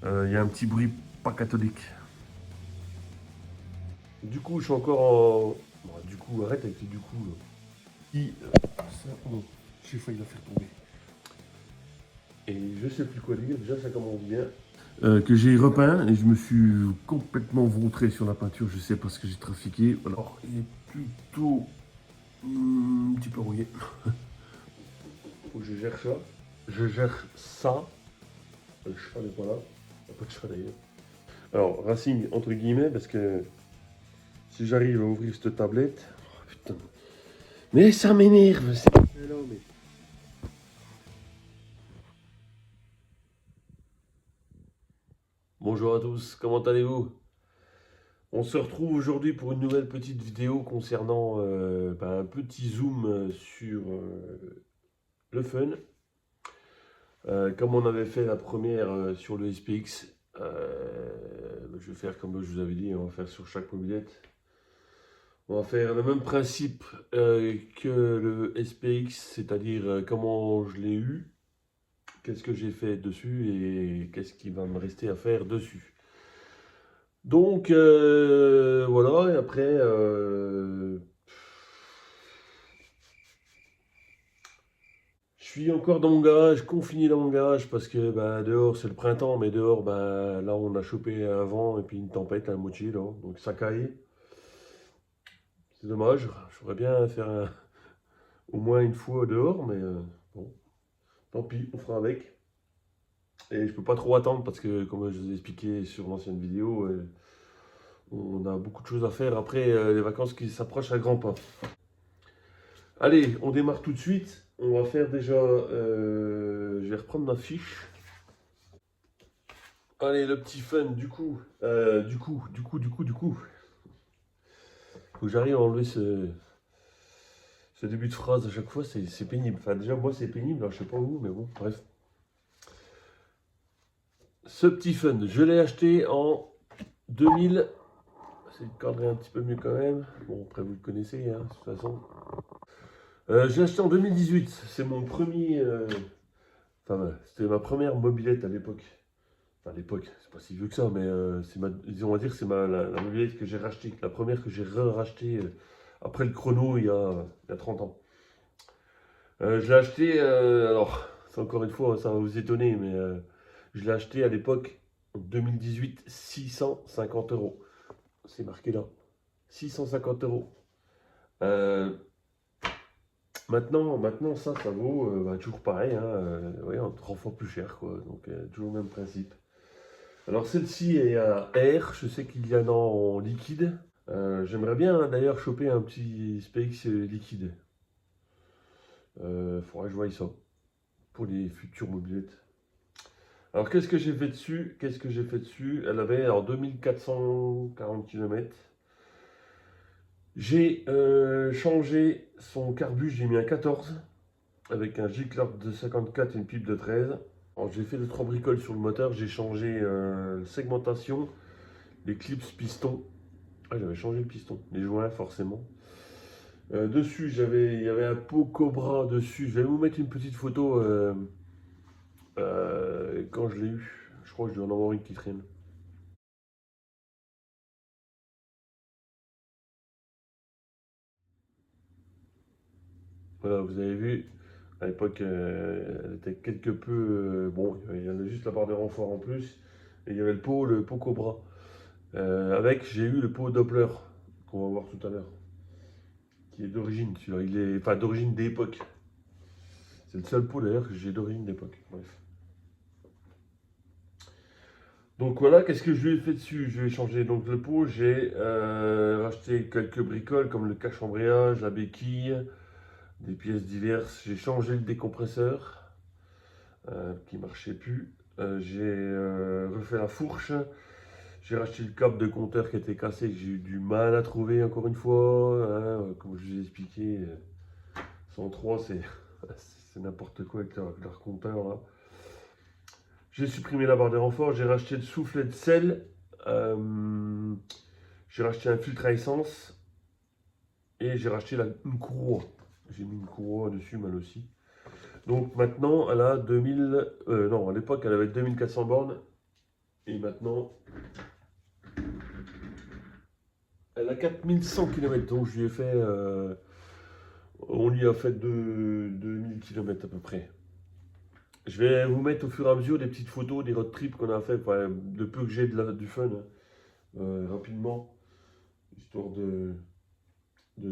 Il y a un petit bruit pas catholique. Du coup, je suis encore en. Bon, du coup, arrête avec les du coup. Ça, non, j'ai failli la faire tomber. Et je sais plus quoi dire, déjà ça commence bien. Que j'ai repeint et je me suis complètement vautré sur la peinture, je sais pas ce que j'ai trafiqué. Alors, il est plutôt un petit peu rouillé. Faut que je gère ça. Je gère ça. Le chat n'est pas là. Il n'y a pas de chat d'ailleurs. Alors, Racing entre guillemets, parce que si j'arrive à ouvrir cette tablette. Oh, putain. Mais ça m'énerve. Mais... Bonjour à tous, comment allez-vous? On se retrouve aujourd'hui pour une nouvelle petite vidéo concernant un petit zoom sur le fun. Comme on avait fait la première sur le SPX, je vais faire comme je vous avais dit, on va faire sur chaque mobilette. On va faire le même principe que le SPX, c'est-à-dire comment je l'ai eu, qu'est-ce que j'ai fait dessus et qu'est-ce qui va me rester à faire dessus. Donc voilà, et après, je suis encore dans mon garage, confiné dans mon garage parce que bah, dehors c'est le printemps, mais dehors bah, là on a chopé un vent et puis une tempête, un moitié là, donc ça caille. C'est dommage, j'aurais bien faire au moins une fois dehors, mais bon, tant pis, on fera avec. Et je peux pas trop attendre parce que comme je vous ai expliqué sur l'ancienne vidéo, on a beaucoup de choses à faire après les vacances qui s'approchent à grands pas. Allez, on démarre tout de suite. On va faire déjà. Je vais reprendre ma fiche. Allez, le petit fun, du coup. Faut que j'arrive à enlever ce début de phrase à chaque fois, c'est pénible. Enfin, déjà, moi, c'est pénible, alors, je sais pas où, mais bon, bref. Ce petit fun, je l'ai acheté en 2000. C'est cadré un petit peu mieux quand même. Bon, après, vous le connaissez, hein, de toute façon. Je l'ai acheté en 2018. C'est mon premier. Enfin, voilà, c'était ma première mobilette à l'époque. Enfin, à l'époque, c'est pas si vieux que ça, mais on va dire que c'est la mobilette que j'ai rachetée, la première que j'ai rachetée après le chrono il y a 30 ans. Je l'ai acheté, alors, c'est encore une fois, ça va vous étonner, mais je l'ai acheté à l'époque, en 2018, 650 euros. C'est marqué là. 650 euros. Euh, maintenant, ça vaut toujours pareil, hein, ouais, 3 fois plus cher, quoi. Donc, toujours le même principe. Alors celle-ci est à air, je sais qu'il y en a en liquide. J'aimerais bien hein, d'ailleurs choper un petit SPX liquide. Faudrait que je voie ça pour les futures mobilettes. Alors qu'est-ce que j'ai fait dessus? Qu'est-ce que j'ai fait dessus? Elle avait alors 2440 km. J'ai changé son carbu, j'ai mis un 14 avec un G-Clerk de 54 et une pipe de 13. Alors j'ai fait 2-3 bricoles sur le moteur, j'ai changé segmentation, les clips pistons. Ah, j'avais changé le piston, les joints forcément. Dessus, il y avait un pot Cobra dessus. Je vais vous mettre une petite photo quand je l'ai eu. Je crois que je dois en avoir une qui traîne. Voilà, vous avez vu, à l'époque, elle était quelque peu. Bon, il y avait juste la barre de renfort en plus. Et il y avait le pot Cobra. Avec, j'ai eu le pot Doppler, qu'on va voir tout à l'heure. Qui est d'origine, celui-là. Il est. Enfin, d'origine d'époque. C'est le seul pot d'ailleurs que j'ai d'origine d'époque. Bref. Donc voilà, qu'est-ce que je lui ai fait dessus? Je lui ai changé donc le pot, j'ai racheté quelques bricoles comme le cache-embrayage, la béquille, des pièces diverses. J'ai changé le décompresseur qui marchait plus. J'ai refait la fourche. J'ai racheté le câble de compteur qui était cassé, que j'ai eu du mal à trouver encore une fois, hein. Comme je vous ai expliqué, 103 c'est n'importe quoi avec leur compteur là. J'ai supprimé la barre de renfort, j'ai racheté le soufflet de sel, euh, j'ai racheté un filtre à essence et j'ai racheté une courroie. J'ai mis une courroie dessus, mal aussi. Donc maintenant, elle a 2000. Non, à l'époque, elle avait 2400 bornes. Et maintenant, elle a 4100 km, donc je lui ai fait, on lui a fait 2000 km à peu près. Je vais vous mettre au fur et à mesure des petites photos des road trips qu'on a fait, enfin, de peu que j'ai du fun, hein, rapidement, histoire de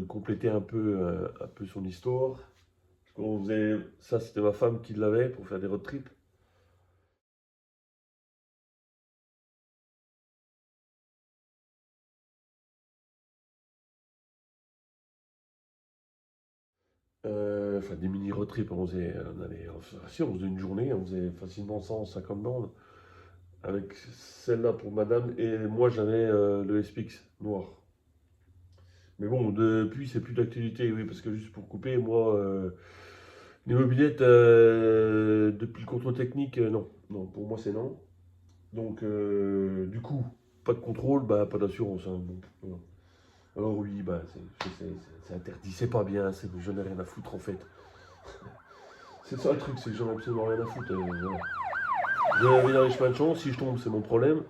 compléter un peu son histoire. Parce qu'on faisait, ça c'était ma femme qui l'avait pour faire des road trips. Enfin des mini road trips, on faisait une journée, on faisait facilement 150 bornes. Avec celle-là pour madame et moi j'avais le SPX noir. Mais bon, depuis c'est plus d'actualité, oui, parce que juste pour couper, moi, les mobylettes, depuis le contrôle technique, non. Non, pour moi c'est non. Donc, du coup, pas de contrôle, bah, pas d'assurance, hein, bon, voilà. Alors oui, bah, c'est interdit, c'est pas bien, je n'ai rien à foutre en fait. C'est ça le truc, c'est que j'en ai absolument rien à foutre. Voilà. Je vais dans les chemins de chance, si je tombe, c'est mon problème.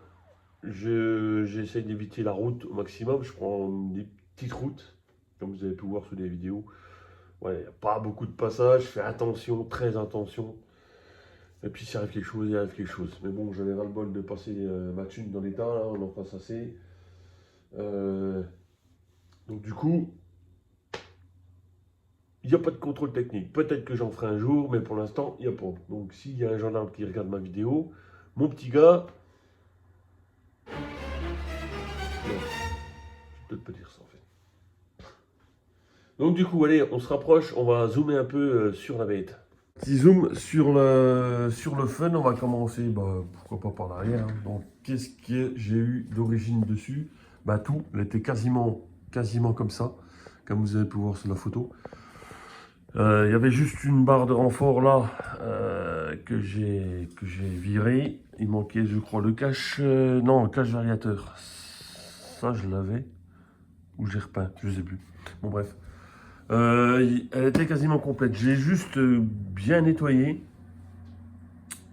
J'essaye d'éviter la route au maximum. Je prends des petites routes, comme vous avez pu voir sur des vidéos. Ouais, il n'y a pas beaucoup de passages. Je fais attention, très attention. Et puis, s'il arrive quelque chose, il arrive quelque chose. Mais bon, j'avais ras-le-bol de passer ma thune dans l'état, là, on en passe assez. Euh, donc, du coup, il n'y a pas de contrôle technique. Peut-être que j'en ferai un jour, mais pour l'instant, il n'y a pas. Donc, s'il y a un gendarme qui regarde ma vidéo, mon petit gars, non, je peux peut-être pas dire ça en fait. Donc du coup, allez, on se rapproche, on va zoomer un peu sur la bête. Petit zoom sur le fun, on va commencer, bah, pourquoi pas par l'arrière, hein. Donc qu'est-ce que j'ai eu d'origine dessus? Bah tout, elle était quasiment comme ça, comme vous avez pu voir sur la photo. Il y avait juste une barre de renfort là que j'ai viré. Il manquait, je crois, le cache, non, le cache variateur. Ça, je l'avais, ou j'ai repeint, je sais plus. Bon bref. Elle était quasiment complète. J'ai juste bien nettoyé.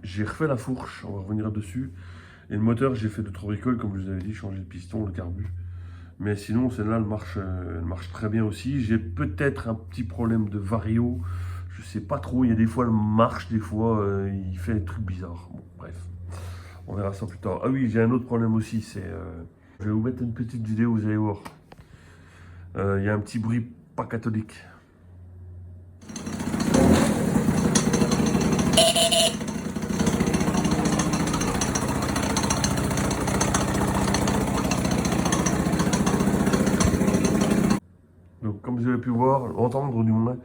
J'ai refait la fourche, on va revenir dessus. Et le moteur, j'ai fait d'autres bricoles, comme je vous avais dit, changer le piston, le carbu. Mais sinon, celle-là, elle marche très bien aussi. J'ai peut-être un petit problème de vario. Je sais pas trop. Il y a des fois, elle marche, des fois, il fait des trucs bizarres. Bon, bref, on verra ça plus tard. Ah oui, j'ai un autre problème aussi. Je vais vous mettre une petite vidéo, vous allez voir. Il y a un petit bruit pas catholique. Donc, comme vous avez pu voir, entendre du moins,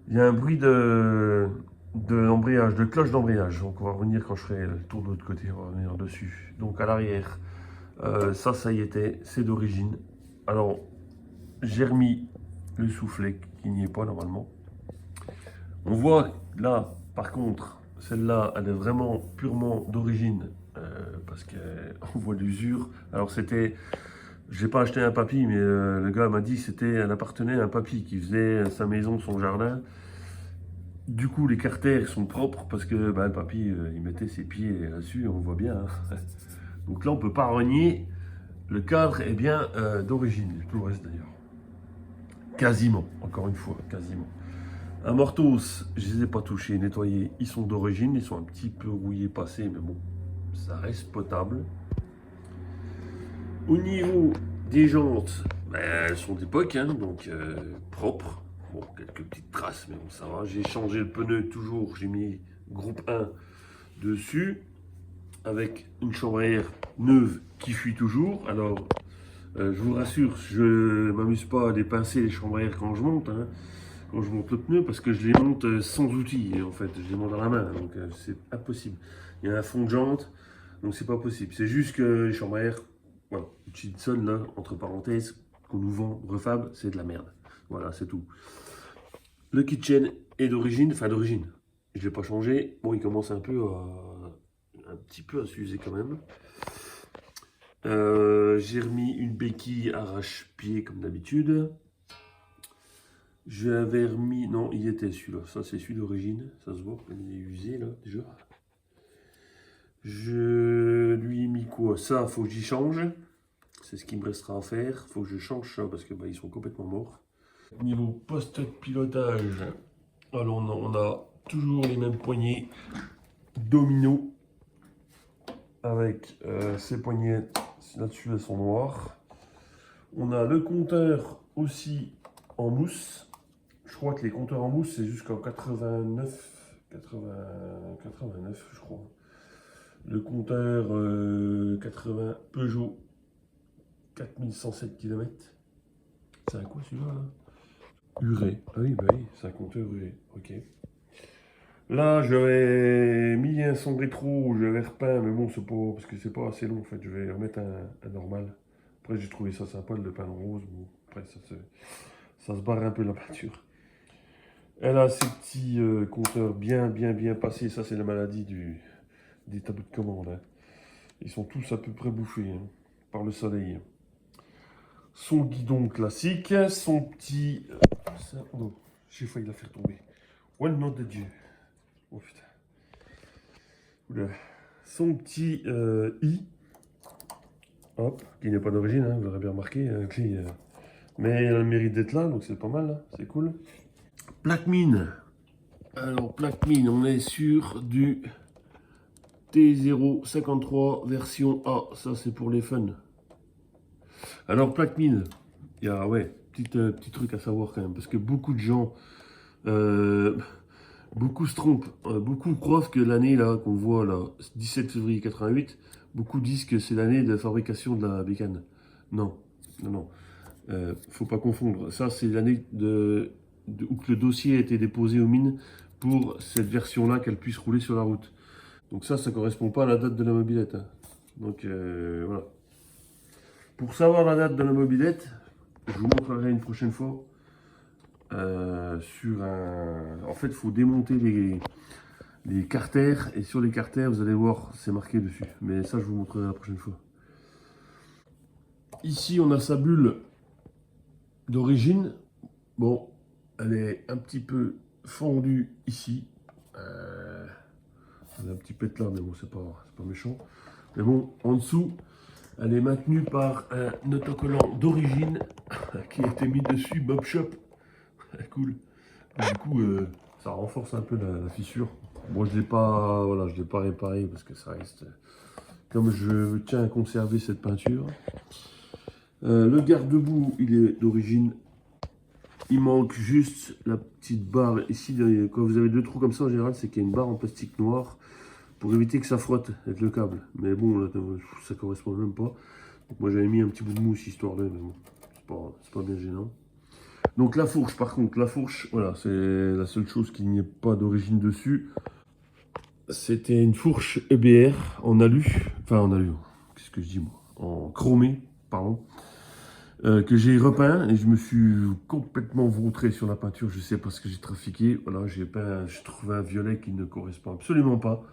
il y a un bruit d'embrayage, de cloche d'embrayage. Donc, on va revenir quand je ferai le tour de l'autre côté, on va revenir dessus. Donc, à l'arrière, ça y était, c'est d'origine. Alors, j'ai remis le soufflet qui n'y est pas normalement. On voit là, par contre, celle-là, elle est vraiment purement d'origine parce qu'on voit l'usure. Alors, j'ai pas acheté un papy, mais le gars m'a dit elle appartenait à un papy qui faisait sa maison, son jardin. Du coup, les carters sont propres parce que bah, le papy, il mettait ses pieds là-dessus, on voit bien, hein. Donc là, on peut pas renier. Le cadre est bien d'origine, tout le reste d'ailleurs. Quasiment, encore une fois, quasiment. Amortos, je les ai pas touchés, nettoyés. Ils sont d'origine, ils sont un petit peu rouillés, passés, mais bon, ça reste potable. Au niveau des jantes, ben, elles sont d'époque, hein, donc propres. Bon, quelques petites traces, mais bon, ça va. J'ai changé le pneu toujours, j'ai mis groupe 1 dessus, avec une chambre à air neuve qui fuit toujours. Alors, je vous rassure, je ne m'amuse pas à dépincer les chambres à air quand je monte, hein, quand je monte le pneu, parce que je les monte sans outils, en fait. Je les monte à la main, donc c'est impossible. Il y a un fond de jante, donc c'est pas possible. C'est juste que les chambres à air, voilà, Hutchinson, là, entre parenthèses, qu'on nous vend refab, c'est de la merde. Voilà, c'est tout. Le kitchen est d'origine, enfin d'origine. Je ne l'ai pas changé. Bon, il commence un petit peu à s'user quand même. J'ai remis une béquille arrache-pied comme d'habitude. J'avais remis, non, il était celui-là. Ça, c'est celui d'origine. Ça se voit, il est usé là déjà. Je lui coup, ça, faut que j'y change. C'est ce qui me restera à faire. Faut que je change ça parce que ils sont complètement morts. Niveau poste de pilotage, alors on a toujours les mêmes poignées domino avec ces poignées là-dessus, elles sont noires. On a le compteur aussi en mousse. Je crois que les compteurs en mousse, c'est jusqu'en 89, 89, je crois. Le compteur 80 Peugeot 4107 km. C'est un quoi celui-là là? Uré. Ah oui, c'est un compteur uré. Ok. Là, j'avais mis un son rétro, je l'avais repeint, mais bon, c'est pas parce que c'est pas assez long en fait. Je vais remettre un normal. Après, j'ai trouvé ça sympa de le peindre rose. Bon, après, ça se barre un peu la peinture. Elle a ses petits compteurs bien passés. Ça, c'est la maladie des tableaux de commande. Hein. Ils sont tous à peu près bouffés hein, par le soleil. Son guidon classique, son petit... oh, j'ai failli la faire tomber. Oh nom de Dieu. Oh putain. Oula. Son petit i. Hop, qui n'est pas d'origine, hein, vous l'aurez bien remarqué. Mais il a le mérite d'être là, donc c'est pas mal, hein, c'est cool. Plaque mine. Alors, plaque mine, on est sur du T053 version A. Ça, c'est pour les fun. Alors, plaque mine, il y a, ouais, petit truc à savoir quand même, parce que beaucoup de gens, beaucoup se trompent. Beaucoup croient que l'année là qu'on voit là, 17 février 88, beaucoup disent que c'est l'année de fabrication de la bécane. Non, non. Faut pas confondre. Ça, c'est l'année où le dossier a été déposé aux mines pour cette version-là qu'elle puisse rouler sur la route. Donc ça correspond pas à la date de la mobilette. Hein. Donc voilà. Pour savoir la date de la mobilette, je vous montrerai une prochaine fois. En fait, il faut démonter les carters. Et sur les carters, vous allez voir, c'est marqué dessus. Mais ça, je vous montrerai la prochaine fois. Ici, on a sa bulle d'origine. Bon, elle est un petit peu fendue ici. Elle a un petit pet là, mais bon, c'est pas méchant. Mais bon, en dessous, elle est maintenue par un autocollant d'origine qui a été mis dessus, Bob Shop. Cool. Et du coup, ça renforce un peu la fissure. Bon, je l'ai pas, voilà, je l'ai pas réparé parce que ça reste. Comme je tiens à conserver cette peinture. Le garde-boue, il est d'origine. Il manque juste la petite barre ici. Quand vous avez deux trous comme ça, en général, c'est qu'il y a une barre en plastique noir pour éviter que ça frotte avec le câble. Mais bon, là, ça correspond même pas. Donc moi, j'avais mis un petit bout de mousse histoire de, mais bon, c'est pas bien gênant. Donc la fourche, par contre, la fourche, voilà, c'est la seule chose qui n'y est pas d'origine dessus. C'était une fourche EBR en alu, enfin en alu, qu'est-ce que je dis moi, en chromé, pardon. Que j'ai repeint et je me suis complètement vautré sur la peinture, je sais pas ce que j'ai trafiqué. Voilà, j'ai trouvé un violet qui ne correspond absolument pas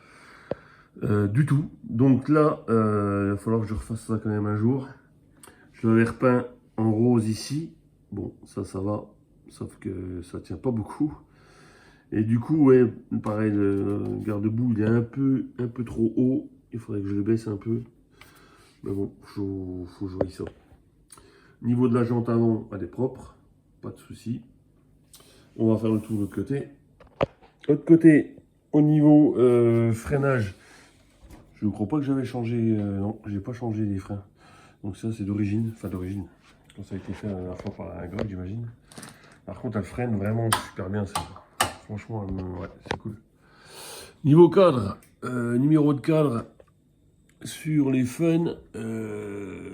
du tout. Donc là, il va falloir que je refasse ça quand même un jour. Je l'avais repeint en rose ici. Bon, ça va, sauf que ça tient pas beaucoup. Et du coup, ouais, pareil, le garde-boue, il est un peu trop haut. Il faudrait que je le baisse un peu. Mais bon, faut jouer ça. Niveau de la jante avant, elle est propre, pas de souci. On va faire le tour de l'autre côté. Autre côté, au niveau freinage, je ne crois pas que j'avais changé. Non, j'ai pas changé les freins. Donc ça, c'est d'origine, enfin d'origine. Quand ça a été fait la dernière fois par un gars, j'imagine. Par contre, elle freine vraiment super bien. Franchement, ouais, c'est cool. Niveau cadre, numéro de cadre sur les fun,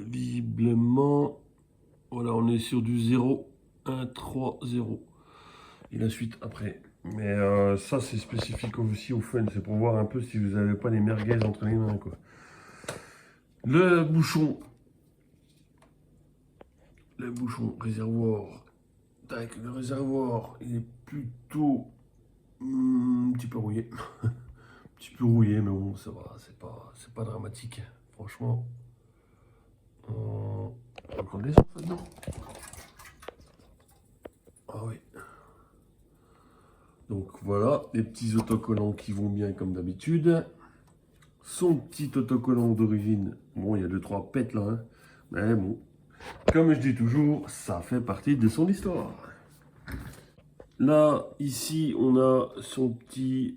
visiblement. Voilà, on est sur du 0, 1, 3, 0. Et la suite après. Mais ça, c'est spécifique aussi au fun. C'est pour voir un peu si vous n'avez pas les merguez entre les mains, quoi. Le bouchon réservoir. Tac, le réservoir, il est plutôt un petit peu rouillé. Un petit peu rouillé, mais bon, ça va. C'est pas dramatique. Franchement. On va prendre les autres là-dedans. Ah oui. Donc voilà, les petits autocollants qui vont bien comme d'habitude. son petit autocollant d'origine. Bon, il y a 2-3 pètes là, hein. Mais bon, comme je dis toujours, ça fait partie de son histoire. Là, ici, on a son petit...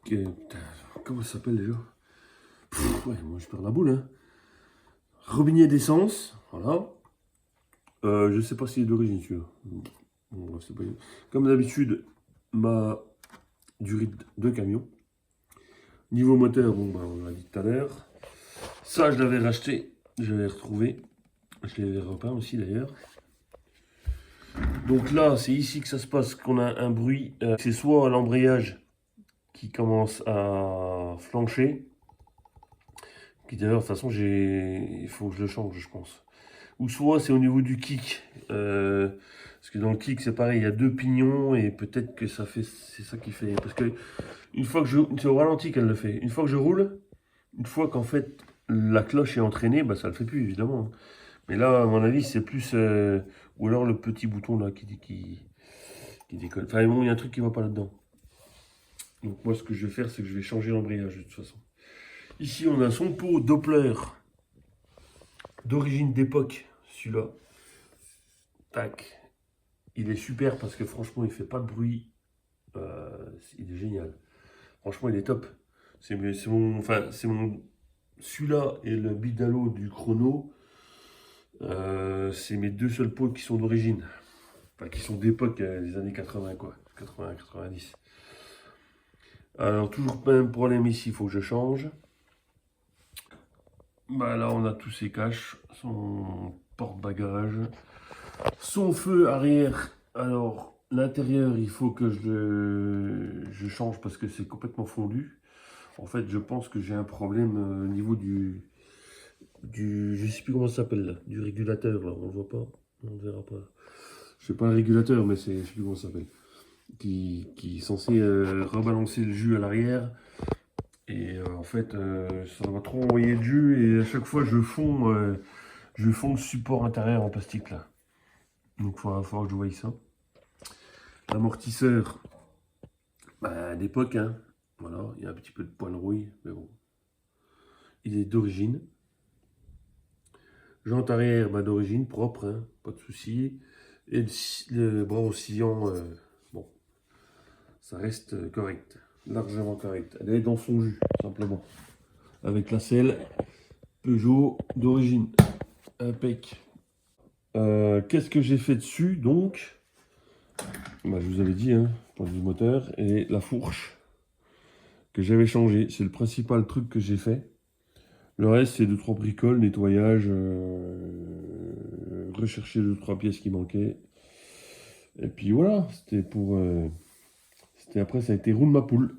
putain, comment ça s'appelle déjà? Ouais, moi je perds la boule, hein. Robinet d'essence, voilà. Je sais pas s'il est d'origine celui-là. Bon, bref, c'est pas... Comme d'habitude, ma durée de camion. Niveau moteur, bon, bah, on l'a dit tout à l'heure. Ça, je l'avais racheté, je l'avais retrouvé. Je l'avais repeint aussi d'ailleurs. Donc là, c'est ici que ça se passe, qu'on a un bruit. C'est soit l'embrayage qui commence à flancher, qui d'ailleurs, de toute façon, il faut que je le change, je pense. Ou soit c'est au niveau du kick. Parce que dans le kick, c'est pareil, il y a 2 pignons et peut-être que ça fait, c'est ça qui fait. Parce que une fois que c'est au ralenti qu'elle le fait. Une fois que je roule, une fois qu'en fait la cloche est entraînée, bah ça le fait plus évidemment. Mais là, à mon avis, c'est plus ou alors le petit bouton là qui décolle. Enfin bon, il y a un truc qui va pas là-dedans. Donc moi, ce que je vais faire, c'est que je vais changer l'embrayage de toute façon. Ici, on a son pot Doppler d'origine d'époque, celui-là. Tac. Il est super parce que franchement, il fait pas de bruit. Il est génial. Franchement, il est top. C'est mon, enfin, c'est mon, celui-là et le Bidalo du chrono. C'est mes 2 seuls pots qui sont d'origine. Enfin, qui sont d'époque des années 80, quoi. 80-90. Alors, toujours pas même problème ici, il faut que je change. Bah là, on a tous ses caches, son porte-bagages, son feu arrière. Alors, l'intérieur, il faut que je change parce que c'est complètement fondu. En fait, je pense que j'ai un problème au niveau je sais plus comment ça s'appelle là, du régulateur là, on le voit pas, on ne verra pas. Je sais pas un régulateur, mais je sais plus comment ça s'appelle. Qui est censé rebalancer le jus à l'arrière. Et en fait, ça va trop envoyer de jus et à chaque fois je fonds le support intérieur en plastique là. Donc il va falloir que je voie ça. L'amortisseur, bah, d'époque, hein. Voilà, il y a un petit peu de poil rouille, mais bon. Il est d'origine. Jante arrière, bah, d'origine, propre, hein, pas de souci. Et le bras oscillant, bon, ça reste correct, largement correct. Elle est dans son jus, simplement. Avec la selle Peugeot d'origine. Impec. Qu'est-ce que j'ai fait dessus, donc? Bah, je vous avais dit, hein, point de vue moteur, et la fourche que j'avais changé. C'est le principal truc que j'ai fait. Le reste, c'est 2-3 bricoles, nettoyage, rechercher 2-3 pièces qui manquaient. Et puis voilà, c'était pour... après, ça a été roue de ma poule.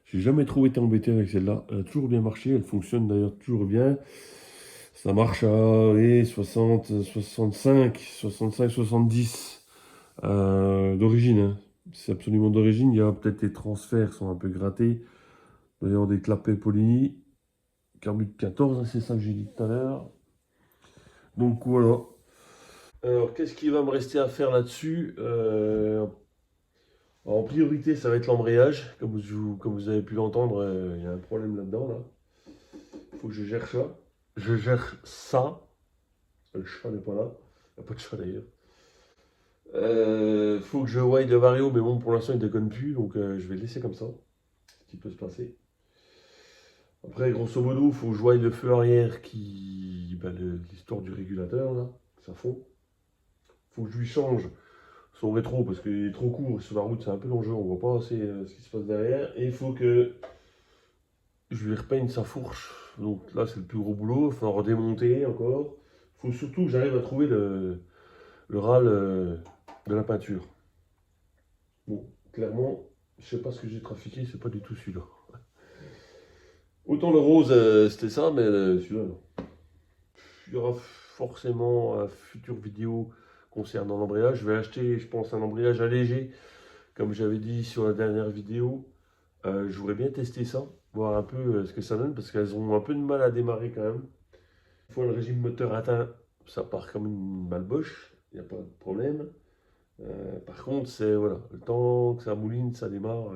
J'ai jamais trop été embêté avec celle-là. Elle a toujours bien marché, elle fonctionne d'ailleurs toujours bien. Ça marche à 60, 65, 70 d'origine, hein. C'est absolument d'origine. Il y a peut-être des transferts qui sont un peu grattés. D'ailleurs, des clapets Polini. Carbut 14, hein, c'est ça que j'ai dit tout à l'heure. Donc voilà. Alors, qu'est-ce qu'il va me rester à faire là-dessus? En priorité, ça va être l'embrayage. Comme vous avez pu l'entendre, il y a un problème là-dedans. Là. Il faut que je gère ça. Je gère ça. Le chat n'est pas là. Il n'y a pas de chat d'ailleurs. Faut que je voie le vario, mais bon, pour l'instant, il ne déconne plus. Donc, je vais le laisser comme ça. Ce qui peut se passer. Après, grosso modo, il faut que je voie le feu arrière l'histoire du régulateur, là. Ça fond. Il faut que je lui change son rétro parce qu'il est trop court. Sur la route, c'est un peu dangereux. On voit pas assez ce qui se passe derrière. Et il faut que je lui repeigne sa fourche. Donc là, c'est le plus gros boulot. Il faut en redémonter encore. Il faut surtout que j'arrive à trouver le râle de la peinture. Bon, clairement, je sais pas ce que j'ai trafiqué, c'est pas du tout celui-là. Autant le rose, c'était ça, mais celui-là, non. Il y aura forcément une future vidéo concernant l'embrayage. Je vais acheter, je pense, un embrayage allégé, comme j'avais dit sur la dernière vidéo. Je voudrais bien tester ça, voir un peu ce que ça donne, parce qu'elles ont un peu de mal à démarrer quand même. Une fois le régime moteur atteint, ça part comme une balle boche, il n'y a pas de problème. Par contre, c'est voilà, le temps que ça mouline, ça démarre.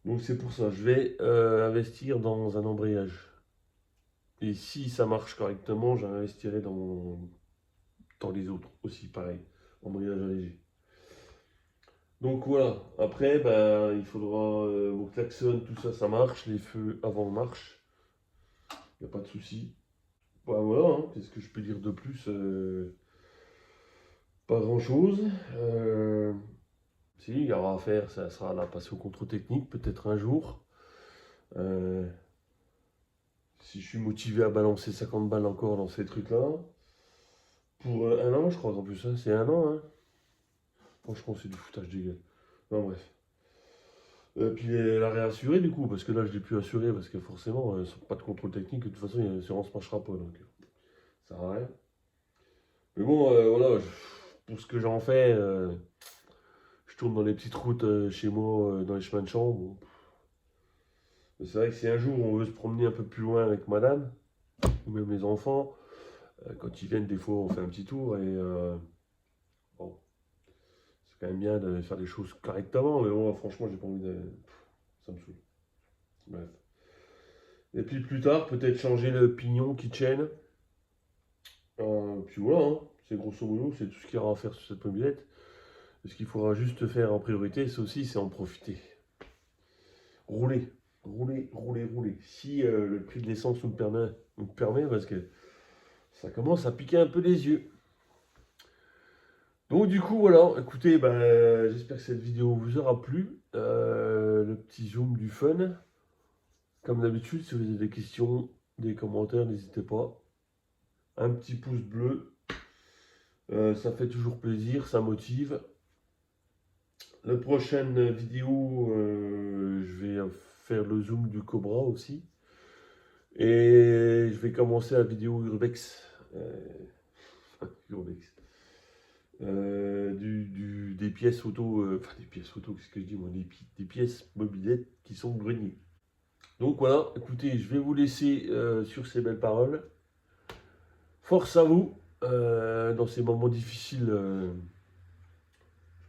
Donc c'est pour ça, je vais investir dans un embrayage. Et si ça marche correctement, j'investirai dans les autres aussi, pareil, embrayage allégé. Donc voilà, après, ben, il faudra vos klaxons, tout ça, ça marche, les feux avant marche, il n'y a pas de souci. Ben, voilà, hein, qu'est-ce que je peux dire de plus? Pas grand-chose. Si, il y aura à faire, ça sera la passer au contrôle technique, peut-être un jour. Euh, si je suis motivé à balancer 50 balles encore dans ces trucs-là. Pour un an, je crois, en plus, hein, c'est un an. Hein. Franchement, c'est du foutage de gueule. Non, bref. Puis la réassurer du coup, parce que là je l'ai plus assuré, parce que forcément, pas de contrôle technique, de toute façon, l'assurance ne marchera pas, donc ça sert à rien. Mais bon, voilà, pour ce que j'en fais, je tourne dans les petites routes chez moi, dans les chemins de chambre. Bon. Mais c'est vrai que si un jour on veut se promener un peu plus loin avec madame, ou même les enfants, quand ils viennent, des fois on fait un petit tour, et bon, c'est quand même bien de faire les choses correctement, mais bon, franchement, j'ai pas envie de. Ça me saoule. Bref. Et puis plus tard, peut-être changer le pignon qui chaîne. Puis voilà, hein. C'est grosso modo, c'est tout ce qu'il y aura à faire sur cette mobilette. Et ce qu'il faudra juste faire en priorité, c'est aussi, c'est en profiter. Rouler, rouler, rouler, rouler. Si le prix de l'essence nous le permet, parce que ça commence à piquer un peu les yeux. Donc du coup, voilà, écoutez, ben, j'espère que cette vidéo vous aura plu. Le petit zoom du fun. Comme d'habitude, si vous avez des questions, des commentaires, n'hésitez pas. Un petit pouce bleu, ça fait toujours plaisir, ça motive. La prochaine vidéo, je vais faire le zoom du Cobra aussi. Et je vais commencer la vidéo Urbex. Urbex. Des pièces photo, enfin des pièces photo, qu'est-ce que je dis moi, des pièces mobilettes qui sont grenier. Donc voilà, écoutez, je vais vous laisser sur ces belles paroles. Force à vous dans ces moments difficiles. Je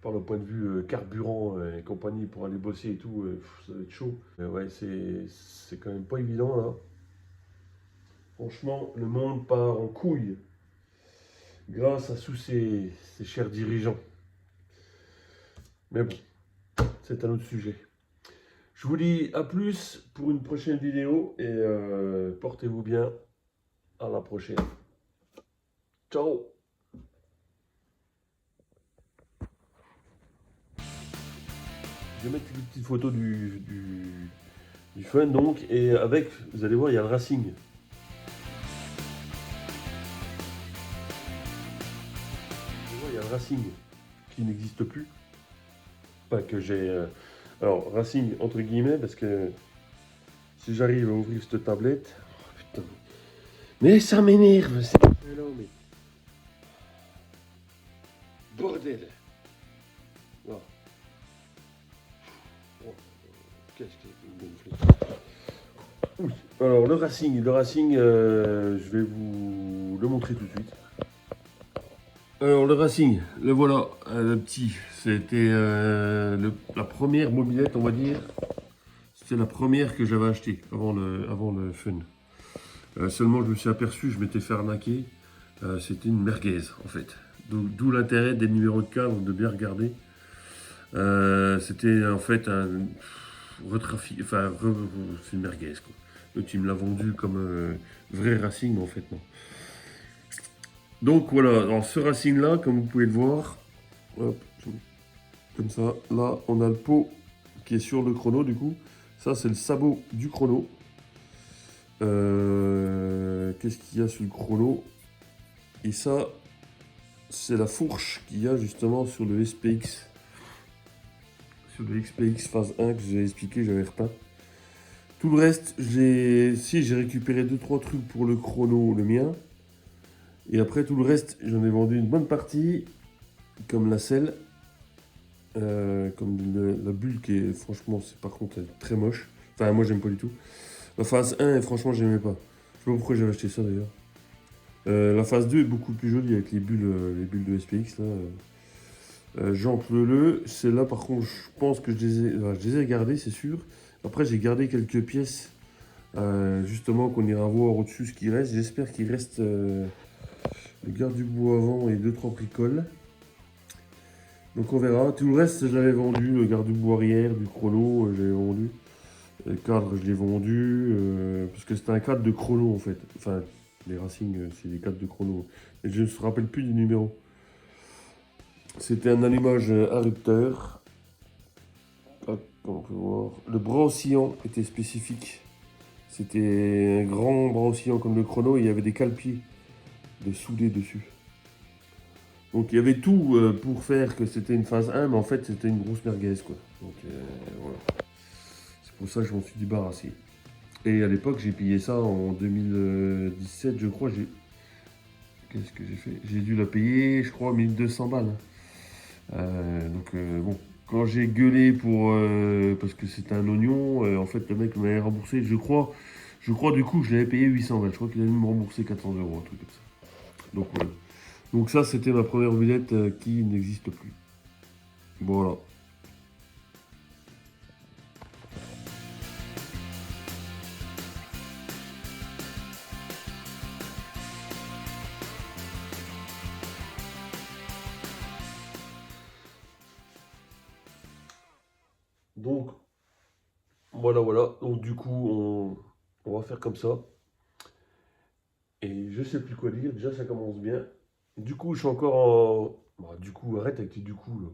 parle au point de vue carburant et compagnie pour aller bosser et tout, ça va être chaud. Mais ouais, c'est quand même pas évident là. Franchement, le monde part en couille grâce à tous ces chers dirigeants. Mais bon, c'est un autre sujet. Je vous dis à plus pour une prochaine vidéo et portez-vous bien. À la prochaine. Ciao. Je vais mettre une petite photo du fun donc, et avec, vous allez voir, il y a le Racing. Il y a le Racing qui n'existe plus. Pas que j'ai. Alors, Racing entre guillemets, parce que si j'arrive à ouvrir cette tablette. Oh, putain. Mais ça m'énerve, mais. Bordel. Oh. Oh. Qu'est-ce que c'est. Oui. Alors, le Racing, je vais vous le montrer tout de suite. Alors le Racing, le voilà, le petit, c'était la première mobilette, on va dire. C'était la première que j'avais achetée avant le Fun. Seulement je me suis aperçu, je m'étais fait arnaquer. C'était une merguez en fait. D'où l'intérêt des numéros de cadre, de bien regarder. C'était en fait un retrafic, enfin c'est une merguez quoi. Donc il me l'a vendu comme vrai Racing, mais en fait non. Donc voilà, dans ce Racing là, comme vous pouvez le voir, hop, comme ça, là on a le pot qui est sur le chrono du coup. Ça c'est le sabot du chrono. Qu'est-ce qu'il y a sur le chrono? Et ça, c'est la fourche qu'il y a justement sur le SPX. Sur le XPX phase 1 que je vous ai expliqué, j'avais repeint. Tout le reste, j'ai récupéré 2-3 trucs pour le chrono, le mien. Et après tout le reste, j'en ai vendu une bonne partie, comme la selle, comme la bulle qui est, franchement, par contre, elle est très moche. Enfin, moi, j'aime pas du tout. La phase 1, franchement, j'aimais pas. Je sais pas pourquoi j'avais acheté ça d'ailleurs. La phase 2 est beaucoup plus jolie avec les bulles de SPX là. Jante Leleu, celle-là par contre, je pense que je les ai gardées, c'est sûr. Après, j'ai gardé quelques pièces, justement, qu'on ira voir au-dessus ce qui reste. J'espère qu'il reste le garde du bois avant et deux trois bricoles. Donc on verra. Tout le reste, je l'avais vendu. Le garde du bois arrière, du chrono, j'avais vendu. Le cadre, je l'ai vendu, parce que c'était un cadre de chrono en fait. Enfin, les Racing, c'est des cadres de chrono. Et je ne me rappelle plus du numéro. C'était un allumage interrupteur. Hop, on peut voir. Le bras oscillant était spécifique. C'était un grand bras oscillant comme le chrono et il y avait des cale-pieds de soudés dessus. Donc il y avait tout pour faire que c'était une phase 1, mais en fait c'était une grosse merguez quoi. Donc voilà. C'est pour ça que je m'en suis débarrassé. Et à l'époque j'ai payé ça en 2017 je crois. Qu'est-ce que j'ai fait? J'ai dû la payer je crois 1200 balles, hein. Bon, quand j'ai gueulé parce que c'était un oignon, en fait le mec m'avait remboursé, je crois du coup que je l'avais payé 800 balles, je crois qu'il allait me rembourser 400 euros, un truc comme ça. Donc voilà. Donc ça c'était ma première lunette qui n'existe plus. Voilà. Donc voilà. Donc du coup on va faire comme ça. Et je sais plus quoi dire, déjà ça commence bien. Du coup je suis encore en... Bah, du coup arrête avec tes du coup là.